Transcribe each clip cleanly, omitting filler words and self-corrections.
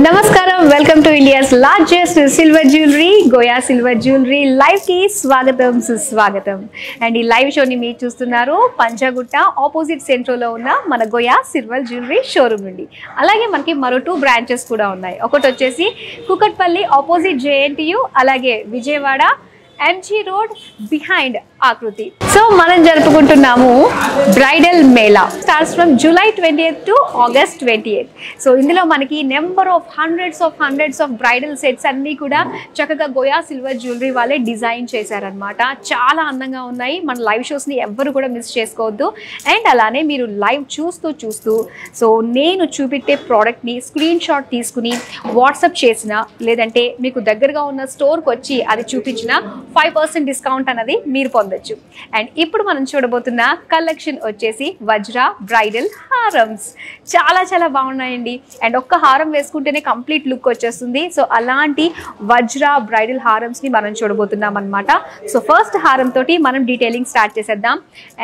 నమస్కారం welcome to India's largest silver jewellery Goa silver jewellery live కి స్వాగతం సుస్వాగతం. అండ్ ఈ లైవ్ షోని మీరు చూస్తున్నారు పంజాగుట్ట ఆపోజిట్ సెంట్రోలో ఉన్న మన గోయా సిల్వర్ జ్యువెలరీ షోరూమ్ నుండి. అలాగే మనకి మరో 2 బ్రాంచెస్ కూడా ఉన్నాయి. ఒకటి వచ్చేసి కుకట్పల్లి ఆపోజిట్ JNTU, అలాగే విజయవాడ MG రోడ్ బిహైండ్ ఆకృతి. సో మనం జరుపుకుంటున్నాము bridal Mela. Starts from July 20th to August 28th. So ఇందులో మనకి number of hundreds of bridal sets అన్నీ కూడా చక్కగా గోయా సిల్వర్ జ్యువెలరీ వాళ్ళే డిజైన్ చేశారనమాట. చాలా అందంగా ఉన్నాయి. మన లైవ్ షోస్ని ఎవ్వరు కూడా మిస్ చేసుకోవద్దు. అండ్ అలానే మీరు లైవ్ చూస్తూ సో నేను చూపెట్టే ప్రోడక్ట్ని స్క్రీన్ షాట్ తీసుకుని వాట్సాప్ చేసిన, లేదంటే మీకు దగ్గరగా ఉన్న స్టోర్కి వచ్చి అది చూపించిన 5% డిస్కౌంట్ అన్నది మీరు పొందొచ్చు. అండ్ ఇప్పుడు మనం చూడబోతున్న కలెక్షన్ వచ్చేసి వజ్ర బ్రైడల్ హారమ్స్. చాలా బాగున్నాయండి. అండ్ ఒక్క హారం వేసుకుంటేనే కంప్లీట్ లుక్ వచ్చేస్తుంది. సో అలాంటి వజ్ర బ్రైడల్ హారమ్స్ ని మనం చూడబోతున్నాం అనమాట. సో ఫస్ట్ హారం తోటి మనం డీటెయిలింగ్ స్టార్ట్ చేసేద్దాం.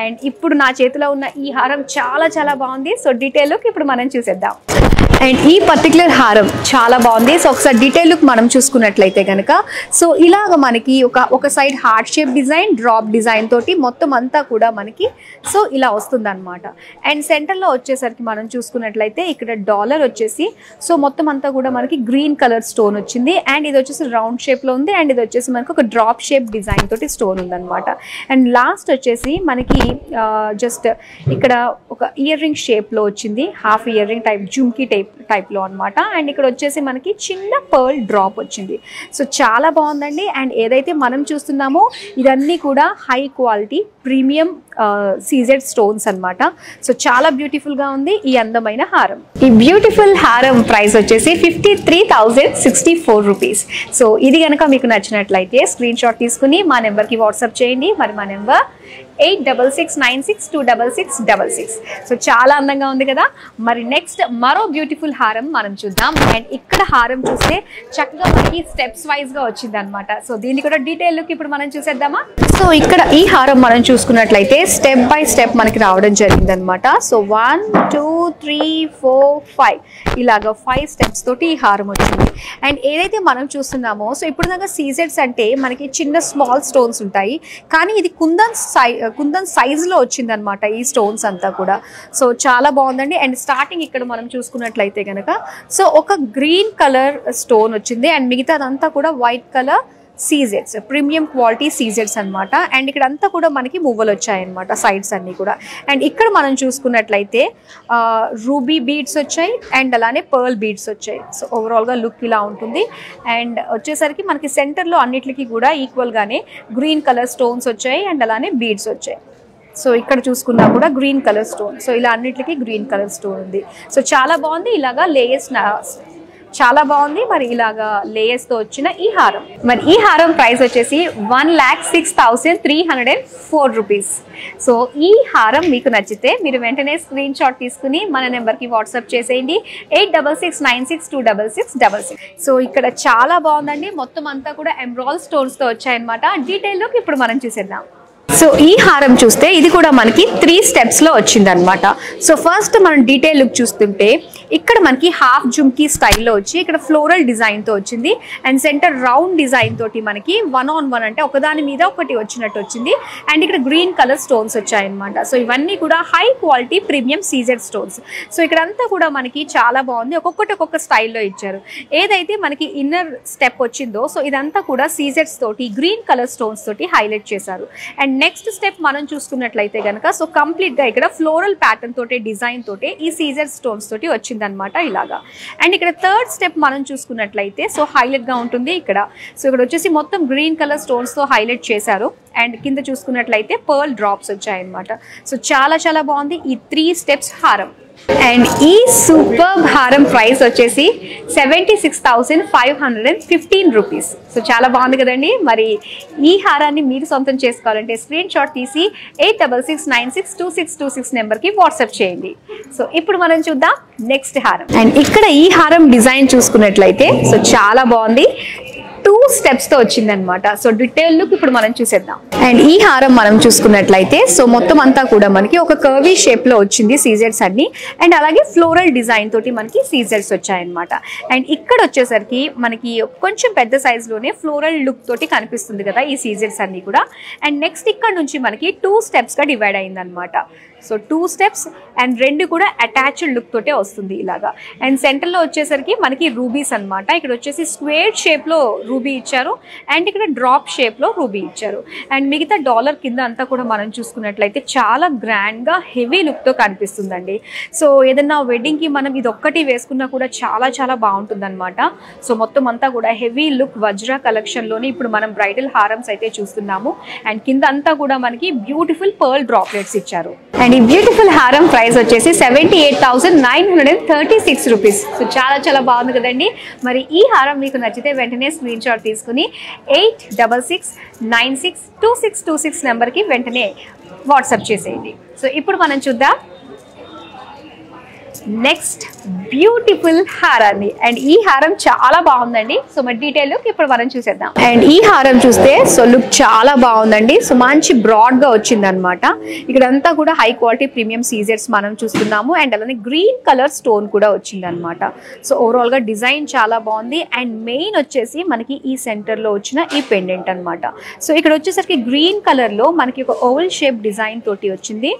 అండ్ ఇప్పుడు నా చేతిలో ఉన్న ఈ హారం చాలా బాగుంది. సో డీటెయిల్ లుక్ ఇప్పుడు మనం చూసేద్దాం. అండ్ ఈ పర్టికులర్ హారం చాలా బాగుంది. సో ఒకసారి డీటెయిల్ లుక్ మనం చూసుకున్నట్లయితే కనుక సో ఇలాగ మనకి ఒక side heart shape design, drop design తోటి మొత్తం అంతా కూడా మనకి సో ఇలా వస్తుంది అనమాట. అండ్ సెంటర్లో వచ్చేసరికి మనం చూసుకున్నట్లయితే ఇక్కడ డాలర్ వచ్చేసి సో మొత్తం అంతా కూడా మనకి గ్రీన్ కలర్ స్టోన్ వచ్చింది. అండ్ ఇది వచ్చేసి రౌండ్ షేప్లో ఉంది. అండ్ ఇది వచ్చేసి మనకి ఒక డ్రాప్ షేప్ డిజైన్ తోటి స్టోన్ ఉందన్నమాట. అండ్ లాస్ట్ వచ్చేసి మనకి జస్ట్ ఇక్కడ ఒక ఇయర్ రింగ్ షేప్లో వచ్చింది, half ear ring type jhumki టైప్లో అనమాట. అండ్ ఇక్కడ వచ్చేసి మనకి చిన్న పర్ల్ డ్రాప్ వచ్చింది. సో చాలా బాగుందండి. అండ్ ఏదైతే మనం చూస్తున్నామో ఇదన్నీ కూడా high quality premium CZ stones అనమాట. సో చాలా బ్యూటిఫుల్గా ఉంది ఈ అందమైన హారం. ఈ బ్యూటిఫుల్ హారం ప్రైస్ వచ్చేసి 53,064 రూపీస్. సో ఇది కనుక మీకు నచ్చినట్లయితే స్క్రీన్ షాట్ తీసుకుని మా నెంబర్కి వాట్సాప్ చేయండి. మరి మా నెంబర్ 8669626666. సో చాలా అందంగా ఉంది కదా. మరి నెక్స్ట్ మరో బ్యూటిఫుల్ హారం మనం చూద్దాం. అండ్ ఇక్కడ హారం చూస్తే చక్కగా మనకి స్టెప్స్ వైజ్ గా వచ్చింది అనమాట. సో దీన్ని కూడా డీటెయిల్ లుక్ ఇప్పుడు మనం చూసేద్దామా. సో ఇక్కడ ఈ హారం మనం చూసుకున్నట్లయితే స్టెప్ బై స్టెప్ మనకి రావడం జరిగింది అనమాట. సో 1 2 3 4 5 ఇలాగా 5 స్టెప్స్ తోటి ఈ హారం వచ్చింది. అండ్ ఏదైతే మనం చూస్తున్నామో సో ఇప్పుడు దాకా సీజెడ్స్ అంటే మనకి చిన్న స్మాల్ స్టోన్స్ ఉంటాయి, కానీ ఇది కుందన్ సైజులో వచ్చింది అనమాట ఈ స్టోన్స్ అంతా కూడా. సో చాలా బాగుందండి. అండ్ స్టార్టింగ్ ఇక్కడ మనం చూసుకున్నట్లయితే కనుక సో ఒక గ్రీన్ కలర్ స్టోన్ వచ్చింది. అండ్ మిగతాదంతా కూడా వైట్ కలర్ సీజెడ్స్, ప్రీమియం క్వాలిటీ సీజెడ్స్ అనమాట. అండ్ ఇక్కడ అంతా కూడా మనకి మువ్వలు వచ్చాయన్నమాట, సైడ్స్ అన్నీ కూడా. అండ్ ఇక్కడ మనం చూసుకున్నట్లయితే రూబీ బీడ్స్ వచ్చాయి అండ్ అలానే పర్ల్ బీడ్స్ వచ్చాయి. సో ఓవరాల్గా లుక్ ఇలా ఉంటుంది. అండ్ వచ్చేసరికి మనకి సెంటర్లో అన్నిటికీ కూడా ఈక్వల్గానే గ్రీన్ కలర్ స్టోన్స్ వచ్చాయి అండ్ అలానే బీడ్స్ వచ్చాయి. సో ఇక్కడ చూసుకున్నా కూడా గ్రీన్ కలర్ స్టోన్. సో ఇలా అన్నిటికీ గ్రీన్ కలర్ స్టోన్ ఉంది. సో చాలా బాగుంది. ఇలాగా లేయర్స్ చాలా బాగుంది. మరి ఇలాగా లేయర్స్ తో వచ్చిన ఈ హారం. మరి ఈ హారం ప్రైస్ వచ్చేసి 1,06,304 రూపీస్. సో ఈ హారం మీకు నచ్చితే మీరు వెంటనే స్క్రీన్ షాట్ తీసుకుని మన నెంబర్కి వాట్సాప్ చేసేయండి. 8669626666. సో ఇక్కడ చాలా బాగుందండి. మొత్తం అంతా కూడా ఎమరాల్డ్ స్టోన్స్ తో వచ్చాయన్నమాట. డీటెయిల్ లుక్ ఇప్పుడు మనం చూసేద్దాం. సో ఈ హారం చూస్తే ఇది కూడా మనకి 3 స్టెప్స్లో వచ్చిందనమాట. సో ఫస్ట్ మనం డీటెయిల్ లుక్ చూస్తుంటే ఇక్కడ మనకి హాఫ్ జుమ్కీ స్టైల్లో వచ్చి ఇక్కడ ఫ్లోరల్ డిజైన్తో వచ్చింది. అండ్ సెంటర్ రౌండ్ డిజైన్ తోటి మనకి 1 on 1 అంటే ఒకదాని మీద ఒకటి వచ్చినట్టు వచ్చింది. అండ్ ఇక్కడ గ్రీన్ కలర్ స్టోన్స్ వచ్చాయన్నమాట. సో ఇవన్నీ కూడా high quality premium CZ stones. So ఇక్కడంతా కూడా మనకి చాలా బాగుంది. ఒక్కొక్క స్టైల్లో ఇచ్చారు. ఏదైతే మనకి ఇన్నర్ స్టెప్ వచ్చిందో సో ఇదంతా కూడా సీజెడ్స్ తోటి గ్రీన్ కలర్ స్టోన్స్ తోటి హైలైట్ చేశారు. అండ్ నెక్స్ట్ స్టెప్ మనం చూసుకున్నట్లయితే కనుక సో కంప్లీట్ గా ఇక్కడ ఫ్లోరల్ ప్యాటర్న్ తోటి డిజైన్ తోటి ఈ సీజర్ స్టోన్స్ తోటి వచ్చిందనమాట ఇలాగా. అండ్ ఇక్కడ థర్డ్ స్టెప్ మనం చూసుకున్నట్లయితే సో హైలైట్ గా ఉంటుంది ఇక్కడ. సో ఇక్కడ వచ్చేసి మొత్తం గ్రీన్ కలర్ స్టోన్స్ తో హైలైట్ చేశారు. అండ్ కింద చూసుకున్నట్లయితే పర్ల్ డ్రాప్స్ వచ్చాయన్నమాట. సో చాలా బాగుంది ఈ 3 స్టెప్స్ హారం. అండ్ ఈ సూపర్ హారం ప్రైస్ వచ్చేసి 76,515 రూపీస్. సో చాలా బాగుంది కదండి. మరి ఈ హారాన్ని మీరు సొంతం చేసుకోవాలంటే స్క్రీన్ షాట్ తీసి 8669626626 నెంబర్కి వాట్సాప్ చేయండి. సో ఇప్పుడు మనం చూద్దాం నెక్స్ట్ హారం. అండ్ ఇక్కడ ఈ హారం డిజైన్ చూసుకున్నట్లయితే సో చాలా బాగుంది. 2 స్టెప్స్ తో వచ్చిందనమాట. సో డీటెయిల్ లుక్ ఇప్పుడు మనం చూసేద్దాం. అండ్ ఈ హారం మనం చూసుకున్నట్లయితే సో మొత్తం అంతా కూడా మనకి ఒక కర్వీ షేప్ లో వచ్చింది సీజర్స్ అన్ని. అండ్ అలాగే ఫ్లోరల్ డిజైన్ తోటి మనకి సీజర్స్ వచ్చాయన్నమాట. అండ్ ఇక్కడ వచ్చేసరికి మనకి కొంచెం పెద్ద సైజ్ లోనే ఫ్లోరల్ లుక్ తోటి కనిపిస్తుంది కదా ఈ సీజర్స్ అన్ని కూడా. అండ్ నెక్స్ట్ ఇక్కడ నుంచి మనకి 2 స్టెప్స్ గా డివైడ్ అయిందనమాట. సో 2 స్టెప్స్ అండ్ 2 కూడా అటాచ్డ్ లుక్ తోటే వస్తుంది ఇలాగా. అండ్ సెంటర్ లో వచ్చేసరికి మనకి రూబీస్ అనమాట. ఇక్కడ వచ్చేసి స్క్వేర్ షేప్ లో రూబీ ఇచ్చారు అండ్ ఇక్కడ డ్రాప్ షేప్ లో రూబీ ఇచ్చారు. అండ్ మిగతా డాలర్ కింద అంతా కూడా మనం చూసుకున్నట్లయితే చాలా గ్రాండ్ గా హెవీ లుక్ తో కనిపిస్తుందండి. సో ఏదన్నా వెడ్డింగ్ కి మనం ఇది ఒక్కటి వేసుకున్నా కూడా చాలా చాలా బాగుంటుంది అనమాట. సో మొత్తం అంతా కూడా హెవీ లుక్ వజ్రా కలెక్షన్ లోని ఇప్పుడు మనం బ్రైడల్ హారమ్స్ అయితే చూస్తున్నాము. అండ్ కింద అంతా కూడా మనకి బ్యూటిఫుల్ పర్ల్ డ్రాప్లెట్స్ ఇచ్చారు. అండ్ ఈ బ్యూటిఫుల్ హారం ప్రైస్ వచ్చేసి 78,936 రూపీస్. సో చాలా చాలా బాగుంది కదండి. మరి ఈ హారం మీకు నచ్చితే వెంటనే స్క్రీన్ షాట్ తీసుకుని 8696962626 నెంబర్కి వెంటనే వాట్సాప్ చేసేయండి. సో ఇప్పుడు మనం చూద్దాం నెక్స్ట్ బ్యూటిఫుల్ హారాన్ని. అండ్ ఈ హారం చాలా బాగుందండి. సో మరి డీటెయిల్ లుక్ ఇప్పుడు మనం చూసేద్దాం. అండ్ ఈ హారం చూస్తే సో లుక్ చాలా బాగుందండి. సో మంచి బ్రాడ్ గా వచ్చింది అనమాట. ఇక్కడంతా కూడా హై క్వాలిటీ ప్రీమియం సీజర్స్ మనం చూస్తున్నాము. అండ్ అలానే గ్రీన్ కలర్ స్టోన్ కూడా వచ్చింది అనమాట. సో ఓవరాల్ గా డిజైన్ చాలా బాగుంది. అండ్ మెయిన్ వచ్చేసి మనకి ఈ సెంటర్ లో వచ్చిన ఈ పెండెంట్ అనమాట. సో ఇక్కడ వచ్చేసరికి గ్రీన్ కలర్ లో మనకి ఒక ఓవల్ షేప్ డిజైన్ తోటి వచ్చింది,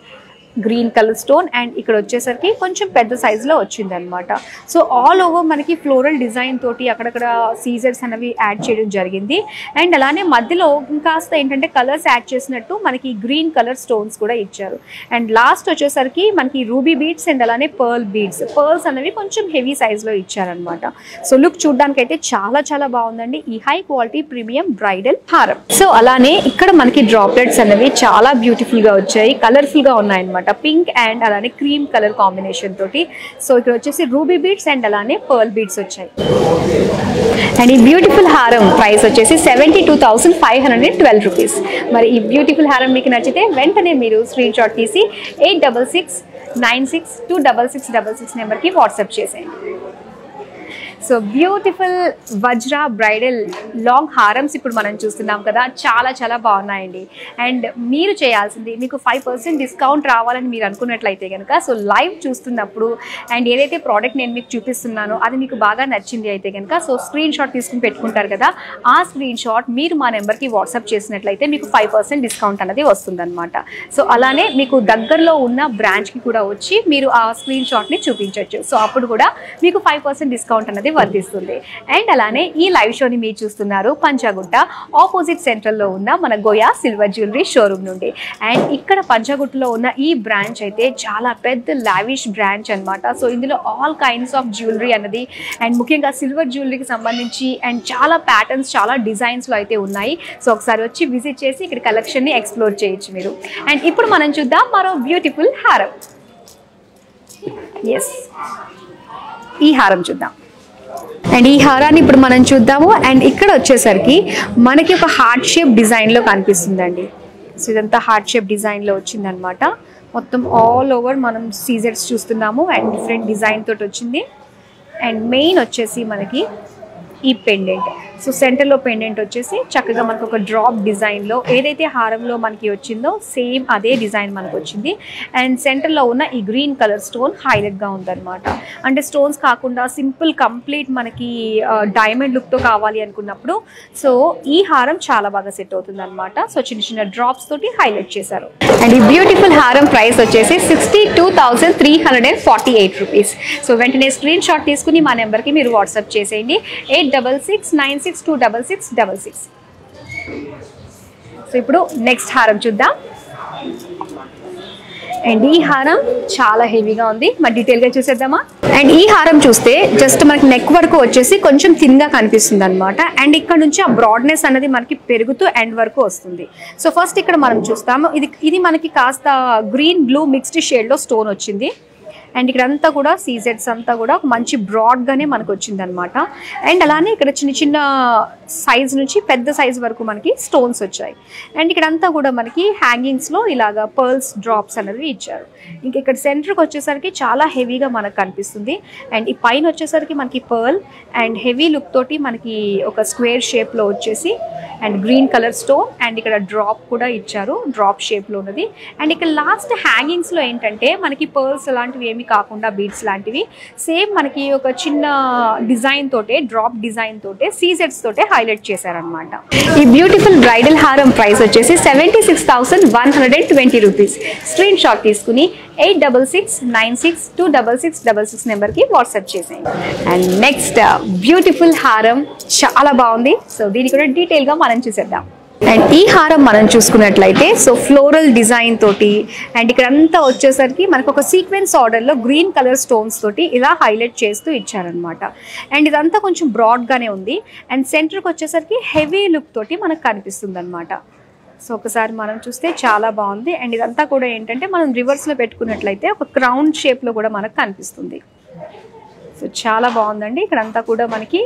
గ్రీన్ కలర్ స్టోన్. అండ్ ఇక్కడ వచ్చేసరికి కొంచెం పెద్ద సైజ్ లో వచ్చింది అనమాట. సో ఆల్ ఓవర్ మనకి ఫ్లోరల్ డిజైన్ తోటి అక్కడక్కడ సీజర్స్ అనేవి యాడ్ చేయడం జరిగింది. అండ్ అలానే మధ్యలో ఇంకాస్త ఏంటంటే కలర్స్ యాడ్ చేసినట్టు మనకి గ్రీన్ కలర్ స్టోన్స్ కూడా ఇచ్చారు. అండ్ లాస్ట్ వచ్చేసరికి మనకి రూబీ బీడ్స్ అండ్ అలానే పర్ల్ బీడ్స్, పర్ల్స్ అనేవి కొంచెం హెవీ సైజ్ లో ఇచ్చారనమాట. సో లుక్ చూడడానికి అయితే చాలా చాలా బాగుందండి ఈ హై క్వాలిటీ ప్రీమియం బ్రైడల్ హారం. సో అలానే ఇక్కడ మనకి డ్రాప్లెట్స్ అనేవి చాలా బ్యూటిఫుల్ గా వచ్చాయి, కలర్ఫుల్ గా ఉన్నాయన్నమాట. పింక్ అండ్ అలానే క్రీమ్ కలర్ కాంబినేషన్ తోటి. సో ఇక్కడ వచ్చేసి రూబీ బీడ్స్ అండ్ అలానే పర్ల్ బీడ్స్ వచ్చాయి. అండ్ ఈ బ్యూటిఫుల్ హారం ప్రైస్ వచ్చేసి 72,512 రూపీస్. మరి ఈ బ్యూటిఫుల్ హారం మీకు నచ్చితే వెంటనే మీరు స్క్రీన్ షాట్ తీసి 8696266666 నెంబర్కి వాట్సాప్ చేసేయండి. So beautiful Vajra bridal long హారమ్స్ ఇప్పుడు మనం చూస్తున్నాం కదా, చాలా చాలా బాగున్నాయండి. అండ్ మీరు చేయాల్సింది మీకు 5% డిస్కౌంట్ రావాలని మీరు అనుకున్నట్లయితే కనుక సో లైవ్ చూస్తున్నప్పుడు అండ్ ఏదైతే ప్రోడక్ట్ నేను మీకు చూపిస్తున్నానో అది మీకు బాగా నచ్చింది అయితే కనుక సో స్క్రీన్ షాట్ తీసుకుని పెట్టుకుంటారు కదా, ఆ స్క్రీన్ షాట్ మీరు మా నెంబర్కి వాట్సాప్ చేసినట్లయితే మీకు 5% డిస్కౌంట్ అనేది వస్తుందన్నమాట. సో అలానే మీకు దగ్గరలో ఉన్న బ్రాంచ్కి కూడా వచ్చి మీరు ఆ స్క్రీన్ షాట్ని చూపించవచ్చు. సో అప్పుడు కూడా మీకు 5% డిస్కౌంట్ అనేది వర్తిస్తుంది. అండ్ అలానే ఈ లైవ్ షోని మీరు చూస్తున్నారు పంజాగుట్ట ఆపోజిట్ సెంట్రల్ లో ఉన్న మన గోయా సిల్వర్ జ్యువెలరీ షోరూమ్ నుండి. అండ్ ఇక్కడ పంజాగుట్టలో ఉన్న ఈ బ్రాంచ్ అయితే చాలా పెద్ద లావిష్ బ్రాంచ్ అన్నమాట. సో ఇందులో ఆల్ కైండ్స్ ఆఫ్ జ్యువెలరీ అన్నది అండ్ ముఖ్యంగా సిల్వర్ జ్యువెలరీకి సంబంధించి అండ్ చాలా ప్యాటర్న్స్ చాలా డిజైన్స్ లో అయితే ఉన్నాయి. సో ఒకసారి వచ్చి విజిట్ చేసి ఇక్కడ కలెక్షన్ ని ఎక్స్ప్లోర్ చేయొచ్చు మీరు. అండ్ ఇప్పుడు మనం చూద్దాం మరో బ్యూటిఫుల్ హారం. ఎస్, ఈ హారం చూద్దాం. అండ్ ఈ హారాన్ని ఇప్పుడు మనం చూద్దాము. అండ్ ఇక్కడ వచ్చేసరికి మనకి ఒక హార్ట్ షేప్ డిజైన్లో కనిపిస్తుందండి. సో ఇదంతా హార్ట్ షేప్ డిజైన్లో వచ్చిందనమాట. మొత్తం ఆల్ ఓవర్ మనం సీజర్స్ చూస్తున్నాము అండ్ డిఫరెంట్ డిజైన్ తోటి వచ్చింది. అండ్ మెయిన్ వచ్చేసి మనకి ఈ పెండెంట్. సో సెంటర్లో పెండెంట్ వచ్చేసి చక్కగా మనకు ఒక డ్రాప్ డిజైన్లో ఏదైతే హారంలో మనకి వచ్చిందో సేమ్ అదే డిజైన్ మనకు వచ్చింది. అండ్ సెంటర్లో ఉన్న ఈ గ్రీన్ కలర్ స్టోన్ హైలైట్గా ఉందన్నమాట. అంటే స్టోన్స్ కాకుండా సింపుల్ కంప్లీట్ మనకి డైమండ్ లుక్తో కావాలి అనుకున్నప్పుడు సో ఈ హారం చాలా బాగా సెట్ అవుతుంది అనమాట. సో చిన్న చిన్న డ్రాప్స్ తోటి హైలైట్ చేశారు. అండ్ ఈ బ్యూటిఫుల్ హారం ప్రైస్ వచ్చేసి 62,348 రూపీస్. సో వెంటనే స్క్రీన్ షాట్ తీసుకుని మా నెంబర్కి మీరు వాట్సాప్ చేసేయండి 8696962666. సో ఇప్పుడు నెక్స్ట్ హారం చూద్దాం. అండ్ ఈ హారం చాలా హెవీగా ఉంది, మరి డీటెయిల్గా చూసేద్దామా. అండ్ ఈ హారం చూస్తే జస్ట్ మనకి నెక్ వరకు వచ్చేసి కొంచెం థిన్గా కనిపిస్తుంది అనమాట. అండ్ ఇక్కడ నుంచి ఆ బ్రాడ్నెస్ అనేది మనకి పెరుగుతూ ఎండ్ వరకు వస్తుంది. సో ఫస్ట్ ఇక్కడ మనం చూస్తాము ఇది మనకి కాస్త గ్రీన్ బ్లూ మిక్స్డ్ షేడ్లో స్టోన్ వచ్చింది. అండ్ ఇక్కడ అంతా కూడా సీజెడ్స్ అంతా కూడా మంచి బ్రాడ్గానే మనకు వచ్చింది అనమాట. అండ్ అలానే ఇక్కడ చిన్న చిన్న సైజ్ నుంచి పెద్ద సైజ్ వరకు మనకి స్టోన్స్ వచ్చాయి. అండ్ ఇక్కడ అంతా కూడా మనకి హ్యాంగింగ్స్లో ఇలాగా పర్ల్స్ డ్రాప్స్ అనేది ఇచ్చారు. ఇంక ఇక్కడ సెంటర్కి వచ్చేసరికి చాలా హెవీగా మనకు కనిపిస్తుంది. అండ్ ఈ పైన వచ్చేసరికి మనకి పర్ల్ అండ్ హెవీ లుక్ తోటి మనకి ఒక స్క్వేర్ షేప్లో వచ్చేసి and green colour stone and ఇక్కడ డ్రాప్ కూడా ఇచ్చారు, డ్రాప్ షేప్లో ఉన్నది. అండ్ ఇక్కడ లాస్ట్ హ్యాంగింగ్స్లో ఏంటంటే మనకి పర్ల్స్ లాంటివి ఏమి కాకుండా బీడ్స్ లాంటివి సేమ్ మనకి ఒక చిన్న డిజైన్ తోటే, డ్రాప్ డిజైన్ తోటే, సీజెడ్స్ తోటే హైలైట్ చేశారనమాట. ఈ బ్యూటిఫుల్ బ్రైడల్ హారం ప్రైస్ వచ్చేసి 76,120 రూపీస్. స్క్రీన్ షాట్ తీసుకుని 8669626666 నెంబర్కి వాట్సాప్ చేసేయండి. అండ్ నెక్స్ట్ బ్యూటిఫుల్ హారం చాలా బాగుంది. సో దీన్ని కూడా డీటెయిల్గా మనం చూసేద్దాం. అండ్ ఈ హారం మనం చూసుకున్నట్లయితే సో ఫ్లోరల్ డిజైన్ తోటి అండ్ ఇక్కడ అంతా వచ్చేసరికి మనకు ఒక సీక్వెన్స్ ఆర్డర్లో గ్రీన్ కలర్ స్టోన్స్ తోటి ఇలా హైలైట్ చేస్తూ ఇచ్చారనమాట. అండ్ ఇదంతా కొంచెం బ్రాడ్గానే ఉంది. అండ్ సెంటర్కి వచ్చేసరికి హెవీ లుక్ తోటి మనకు కనిపిస్తుంది అనమాట. సో ఒకసారి మనం చూస్తే చాలా బాగుంది. అండ్ ఇదంతా కూడా ఏంటంటే మనం రివర్స్లో పెట్టుకున్నట్లయితే ఒక క్రౌన్ షేప్లో కూడా మనకు కనిపిస్తుంది. సో చాలా బాగుందండి. ఇక్కడంతా కూడా మనకి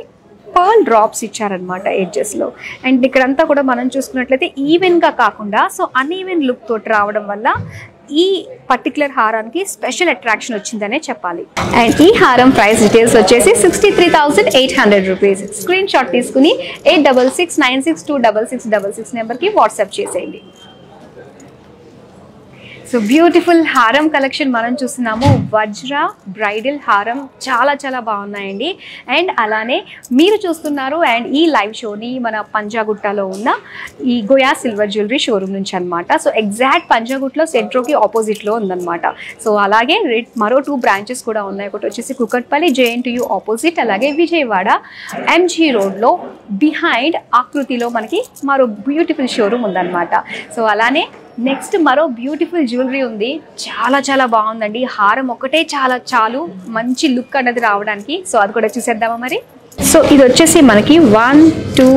పర్ల్ డ్రాప్స్ ఇచ్చారనమాట ఎడ్జెస్లో. అండ్ ఇక్కడంతా కూడా మనం చూసుకున్నట్లయితే ఈవెన్గా కాకుండా సో అన్ఈవెన్ లుక్ తోటి రావడం వల్ల ఈ పర్టికులర్ హారానికి స్పెషల్ అట్రాక్షన్ వచ్చిందనే చెప్పాలి. అండ్ ఈ హారం ప్రైస్ డీటెయిల్స్ వచ్చేసి 63,800 రూపీస్. స్క్రీన్ షాట్ తీసుకుని 8669626666 నెంబర్కి వాట్సాప్ చేసేయండి. సో బ్యూటిఫుల్ హారం కలెక్షన్ మనం చూస్తున్నాము. వజ్ర బ్రైడల్ హారం చాలా చాలా బాగున్నాయండి. అండ్ అలానే మీరు చూస్తున్నారు అండ్ ఈ లైవ్ షోని మన పంజాగుట్టలో ఉన్న ఈ గోయా సిల్వర్ జ్యువెలరీ షోరూమ్ నుంచి అనమాట. సో ఎగ్జాక్ట్ పంజాగుట్టలో సెంట్రోకి ఆపోజిట్లో ఉందన్నమాట. సో అలాగే మరో 2 బ్రాంచెస్ కూడా ఉన్నాయి. ఒకటి వచ్చేసి కుకట్పల్లి JNTU ఆపోజిట్, అలాగే విజయవాడ MG రోడ్లో బిహైండ్ ఆకృతిలో మనకి మరో బ్యూటిఫుల్ షోరూమ్ ఉందన్నమాట. సో అలానే నెక్స్ట్ మరో బ్యూటిఫుల్ జ్యువెలరీ ఉంది. చాలా చాలా బాగుందండి. హారం ఒకటే చాలు మంచి లుక్ అన్నది రావడానికి. సో అది కూడా చూసేద్దామా మరి. సో ఇది వచ్చేసి మనకి 1 2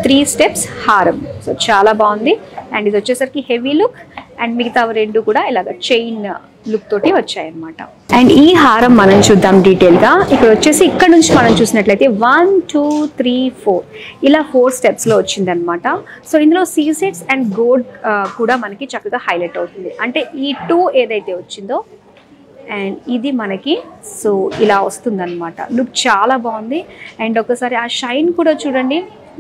3 స్టెప్స్ హారం. సో చాలా బాగుంది. అండ్ ఇది వచ్చేసరికి హెవీ లుక్ అండ్ మిగతా 2 కూడా ఇలాగ చైన్ లుక్ తోటి వచ్చాయన్నమాట. అండ్ ఈ హారం మనం చూద్దాం డీటెయిల్గా. ఇక్కడ వచ్చేసి ఇక్కడ నుంచి మనం చూసినట్లయితే 1 2 3 4 ఇలా 4 స్టెప్స్లో వచ్చిందనమాట. సో ఇందులో సీజెడ్స్ అండ్ గోల్డ్ కూడా మనకి చక్కగా హైలైట్ అవుతుంది. అంటే ఈ 2 ఏదైతే వచ్చిందో అండ్ ఇది మనకి సో ఇలా వస్తుందన్నమాట. లుక్ చాలా బాగుంది. అండ్ ఒకసారి ఆ షైన్ కూడా చూడండి,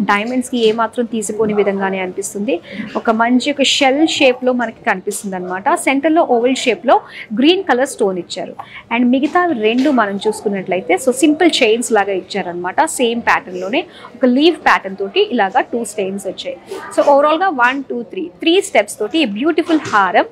డైమండ్స్కి ఏమాత్రం తీసిపోని విధంగానే అనిపిస్తుంది. ఒక మంచి ఒక షెల్ షేప్లో మనకి కనిపిస్తుంది అనమాట. సెంటర్లో ఓవెల్ షేప్లో గ్రీన్ కలర్ స్టోన్ ఇచ్చారు. అండ్ మిగతా 2 మనం చూసుకున్నట్లయితే సో సింపుల్ చైన్స్ లాగా ఇచ్చారనమాట. సేమ్ ప్యాటర్న్లోనే ఒక లీవ్ ప్యాటర్న్ తోటి ఇలాగా 2 స్టెయిన్స్ వచ్చాయి. సో ఓవరాల్గా 1 2 3 స్టెప్స్ తోటి ఈ బ్యూటిఫుల్ హారం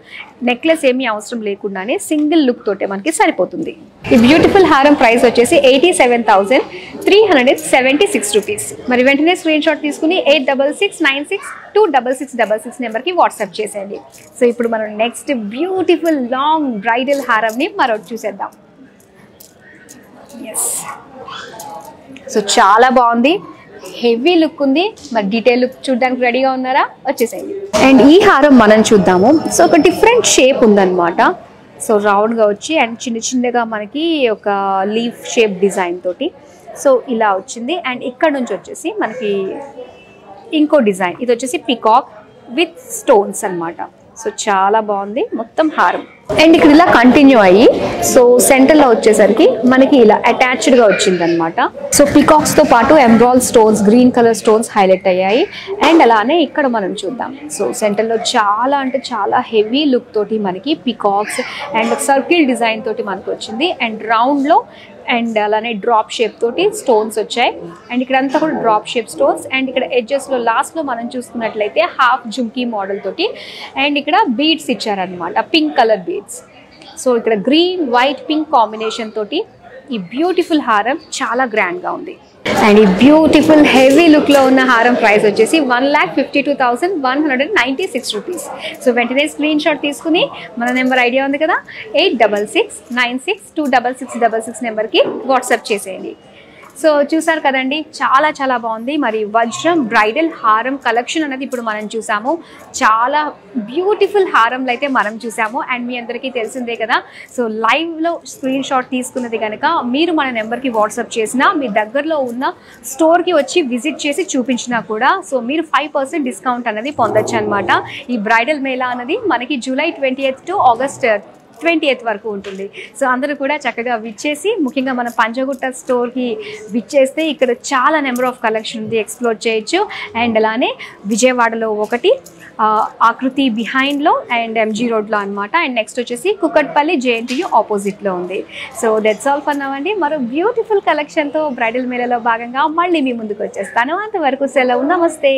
నెక్లెస్ ఏమీ అవసరం లేకుండానే సింగిల్ లుక్ తోటే మనకి సరిపోతుంది. ఈ బ్యూటిఫుల్ హారం ప్రైస్ వచ్చేసి 87,376 రూపీస్. మరి వెంటనే స్క్రీన్ షాట్ తీసుకుని 8669626666 నెంబర్కి వాట్సాప్ చేసేయండి. సో ఇప్పుడు మనం నెక్స్ట్ బ్యూటిఫుల్ లాంగ్ బ్రైడల్ హారంని మరొకటి చూసేద్దాం. ఎస్, సో చాలా బాగుంది, హెవీ లుక్ ఉంది. మరి డీటెయిల్ లుక్ చూడడానికి రెడీగా ఉన్నారా? వచ్చేసేయండి. అండ్ ఈ హారం మనం చూద్దాము. సో ఒక డిఫరెంట్ షేప్ ఉందన్నమాట. సో రౌండ్గా వచ్చి అండ్ చిన్న చిన్నగా మనకి ఒక లీఫ్ షేప్ డిజైన్ తోటి సో ఇలా వచ్చింది. అండ్ ఇక్కడ నుంచి వచ్చేసి మనకి ఇంకో డిజైన్, ఇది వచ్చేసి పికాక్ విత్ స్టోన్స్ అన్నమాట. సో చాలా బాగుంది మొత్తం హారం. అండ్ ఇక్కడ ఇలా కంటిన్యూ అయ్యి సో సెంటర్లో వచ్చేసరికి మనకి ఇలా అటాచ్డ్గా వచ్చిందనమాట. సో పికాక్స్తో పాటు ఎంబ్రాయిడ్ stones, green colour stones highlight అయ్యాయి. అండ్ అలానే ఇక్కడ మనం చూద్దాం. సో సెంటర్లో చాలా అంటే చాలా హెవీ లుక్ తోటి మనకి పికాక్స్ అండ్ సర్కిల్ డిజైన్ తోటి మనకు వచ్చింది. అండ్ రౌండ్లో అండ్ అలానే డ్రాప్ షేప్ తోటి స్టోన్స్ వచ్చాయి. అండ్ ఇక్కడ అంతా కూడా డ్రాప్ షేప్ స్టోన్స్. అండ్ ఇక్కడ ఎడ్జెస్లో లాస్ట్లో మనం చూసుకున్నట్లయితే హాఫ్ జుమ్కీ మోడల్ తోటి అండ్ ఇక్కడ బీడ్స్ ఇచ్చారనమాట, పింక్ కలర్ బీడ్స్. సో ఇక్కడ గ్రీన్ వైట్ పింక్ కాంబినేషన్ తోటి ఈ బ్యూటిఫుల్ హారం చాలా గ్రాండ్గా ఉంది. అండ్ ఈ బ్యూటిఫుల్ హెవీ లుక్లో ఉన్న హారం ప్రైస్ వచ్చేసి 1,52,196 రూపీస్. సో వెంటనే స్క్రీన్ షాట్ తీసుకుని మన నెంబర్ ఐడియా ఉంది కదా 8669626666 నెంబర్కి వాట్సాప్ చేసేయండి. సో చూసారు కదండి, చాలా చాలా బాగుంది. మరి వజ్రం బ్రైడల్ హారం కలెక్షన్ అనేది ఇప్పుడు మనం చూసాము. చాలా బ్యూటిఫుల్ హారంలు అయితే మనం చూసాము. అండ్ మీ అందరికీ తెలిసిందే కదా, సో లైవ్లో స్క్రీన్ షాట్ తీసుకున్నది కనుక మీరు మన నెంబర్కి వాట్సాప్ చేసినా, మీ దగ్గరలో ఉన్న స్టోర్కి వచ్చి విజిట్ చేసి చూపించినా కూడా సో మీరు 5% డిస్కౌంట్ అనేది పొందొచ్చు అనమాట. ఈ బ్రైడల్ మేళా అనేది మనకి July 20th to August 20th వరకు ఉంటుంది. సో అందరూ కూడా చక్కగా విచ్చేసి, ముఖ్యంగా మన పంజాగుట్ట స్టోర్కి విచ్చేస్తే ఇక్కడ చాలా నెంబర్ ఆఫ్ కలెక్షన్ ఉంది, ఎక్స్ప్లోర్ చేయొచ్చు. అండ్ అలానే విజయవాడలో ఒకటి, ఆకృతి బిహైండ్లో అండ్ ఎంజీ రోడ్లో అనమాట. అండ్ నెక్స్ట్ వచ్చేసి కుకట్పల్లి JNTU ఆపోజిట్లో ఉంది. So that's all for now అండి. మరో బ్యూటిఫుల్ కలెక్షన్తో బ్రైడల్ మేళాలో భాగంగా మళ్ళీ మీ ముందుకు వచ్చేస్తాను. అంతవరకు సెలవు, నమస్తే.